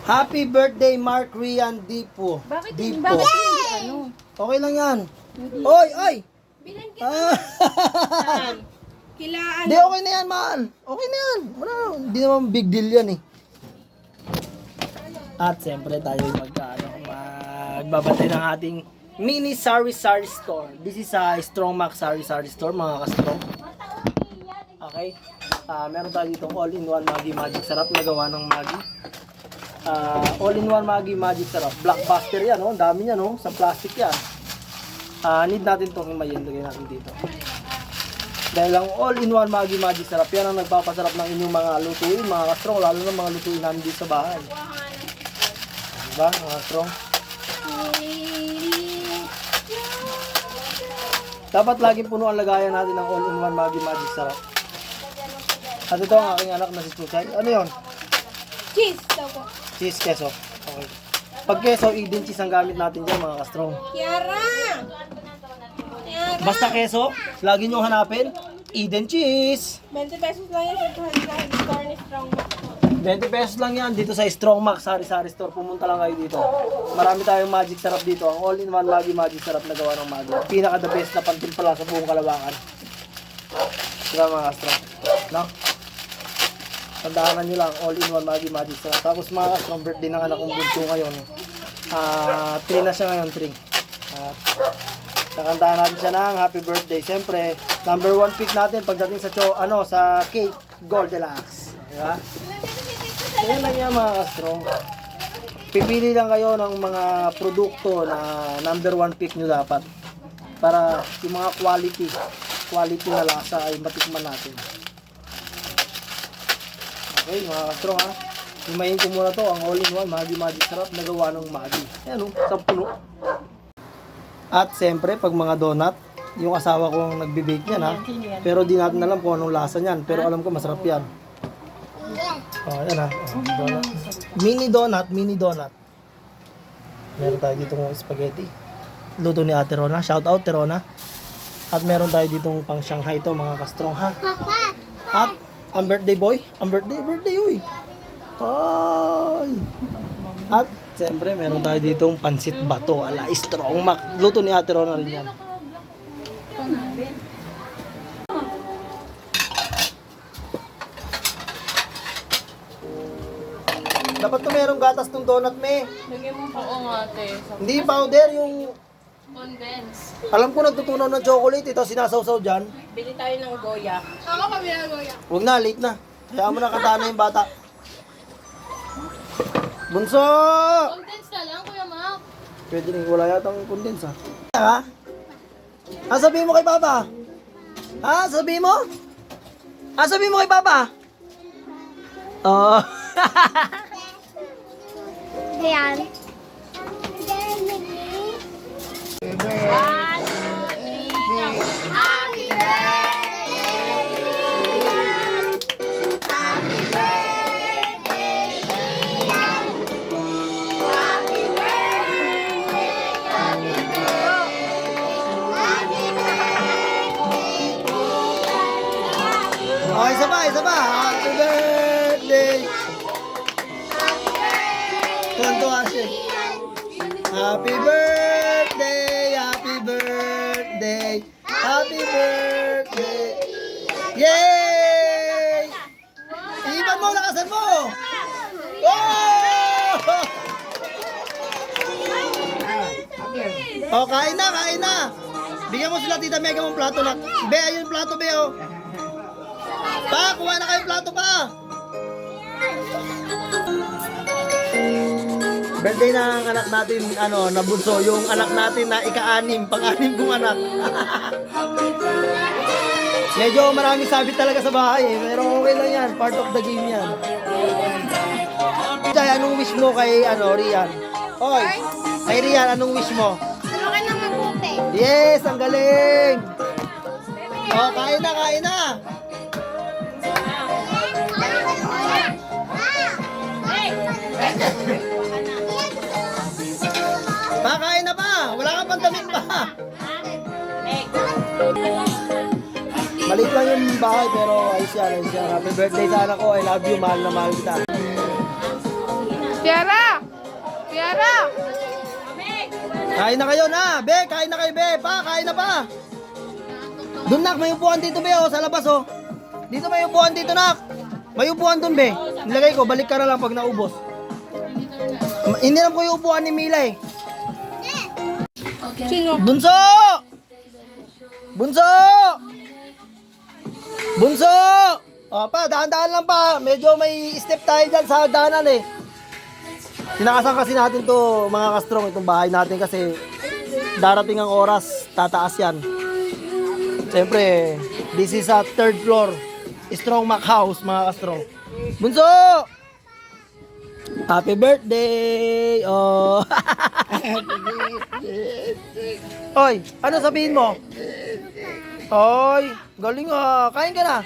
Happy birthday, Mark Rian Dipo. Bakit Dipo. bakit hindi ano? Okay lang yan. Oy, oy! Bilan kita. Ah. Kilaan. Hindi, okay na yan, mahal. Okay na yan. Wala, hindi naman big deal yan eh. At siyempre tayo magbabantay ng ating mini sari-sari store. This is a Strong Mac sari-sari store, mga ka-strong. Okay. Meron tayo dito all-in-one Maggi Magic Sarap na gawa ng Maggi. All-in-one Maggi Magic Sarap. Blockbuster yan, oh. Ang dami yan, oh. Sa plastic yan. Need natin itong himayin. Lagay natin dito. Dahil ang all-in-one Maggi Magic Sarap, yan ang nagpapasarap ng inyong mga lutuin, mga ka-strong. Lalo na mga lutuin namin dito sa bahay. Diba, mga ka-strong? Dapat laging puno ang lagayan natin ng all-in-one Maggi Magic Sarap. At ito ang aking anak na si Chuchay. Ano yun? Cheese daw po. Cheese keso. Okay. Pag keso, Eden cheese ang gamit natin dyan, mga ka-strong. Kiara! Basta keso, lagi nyo hanapin, Eden cheese. 20 pesos lang yan sa store ni Strong Mac. 20 pesos lang yan dito sa Strong Mac Sari-Sari Store. Pumunta lang kayo dito. Marami tayong magic sarap dito. Ang all-in-one Maggi Magic Sarap na gawa ng Maggi. Pinaka the best na pantimpala sa buong Kalawakan. Diba, mga ka-strong? No? Tandaan nyo lang, all-in-one Maggi Magic Sarap. Tapos mga ka-strong, birthday ng anak kong bunso ngayon. 3 na siya ngayon, 3. At nakantahan natin siya ng happy birthday. Siyempre, number 1 pick natin pagdating sa sa cake, Goldilocks. Diba? Ayan lang yan, mga ka-strong. Pipili lang kayo ng mga produkto na number 1 pick nyo dapat. Para yung mga quality na lasa ay matikman natin. Okay, mga ka-strong, ha. Himayin ko muna to, ang all-in-one Maggi Magic Sarap na gawa ng Maggi. Ayan, sa puno. At siyempre, pag mga donut, yung asawa kong nagbe-bake niyan, ha. Pero di natin alam kung anong lasa niyan. Pero alam ko masarap yan. Oh, yan, ha. Donut. Mini donut. Meron tayo dito ng spaghetti. Luto ni Ate Rona. Shout out, Ate Rona. At meron tayo ditong pang Shanghai to, mga ka-strong, ha. At ang birthday boy. Ang birthday, uy. Ay. At siyempre, meron tayo ditong pansit bato ala Strong Mac. Luto ni Ate Rona rin yan. Dapat to merong gatas tong donut, me. Lagyan mo po nga, ate. Hindi powder, yung... Condense. Alam ko nagtutunaw ng chocolate, ito sinasawsaw dyan. Bili tayo ng Goya. Ako pa bili ng Goya. Huwag na, late na. Kaya mo na kantaan na yung bata. Bunso! Condense na lang, Kuya Mac. Pwede rin, wala yata ang condense, ha? Ha? Sabihin mo kay Papa? Ha? Sabihin mo? Sabihin mo kay Papa? Oh. Ayan. Oh, isa pa. Happy birthday. Tuwan-tuwa siya. Happy birthday. Yay! Iban mo, lakasan mo. Oh, kain na. Bigyan mo sila Tita Mega mong plato na. Be, ayun plato, be, oh. Pa, kuha na kayong plato pa. Birthday ng anak natin, nabunso. Yung anak natin na ika-anim, pang-anim kong anak. Medyo maraming sabit talaga sa bahay eh. Pero okay lang yan, part of the game yan. Chay, anong wish mo kay Rian? Oy, kay Rian, anong wish mo? Okay na mabuti. Yes, ang galing! Oh, kain na! Pakain na pa! Wala kang pandamit pa! Maliit lang yung bahay pero ayos yan. Happy birthday sa anak ko. I love you. Mahal na mahal kita. Piara! Piara! Kain na kayo na. Be, kain na kayo, be. Pa, kain na pa. Doon, nak. May upuan dito, be, oh. Sa labas, oh. Dito may upuan dito, nak. May upuan doon, be. Nilagay ko. Balik ka na lang pag naubos. Hindi lang ko yung upuan ni Mila, eh. Sino? Bunso! Bunso! Bunso! O, pa, daan-daan lang pa. Medyo may step tayo dyan sa daanan, eh. Sinakasan kasi natin to mga kastrong, itong bahay natin kasi darating ang oras, tataas yan. Siyempre, this is a third floor, Strong Mac House, mga kastrong. Bunso! Happy birthday! Oh. Oy, ano sabihin mo? Oy, galing ah. Kain ka na.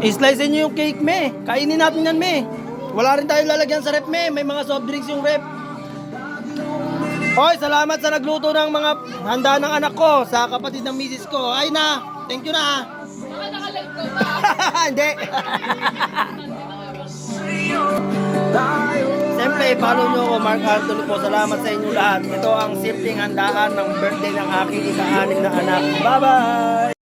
I-slice niyo yung cake, me. Kainin natin yan, me. Wala rin tayo lalagyan sa rep, me. May mga soft drinks yung rep. Oy, salamat sa nagluto ng mga handa ng anak ko sa kapatid ng misis ko. Ay na, thank you na. Baka naka-live ko ba? Hindi. Siyempre, follow nyo ako, Mark Anthony po. Salamat sa inyo lahat. Ito ang simpleng handaan ng birthday ng aking ika-anim na anak. Bye-bye!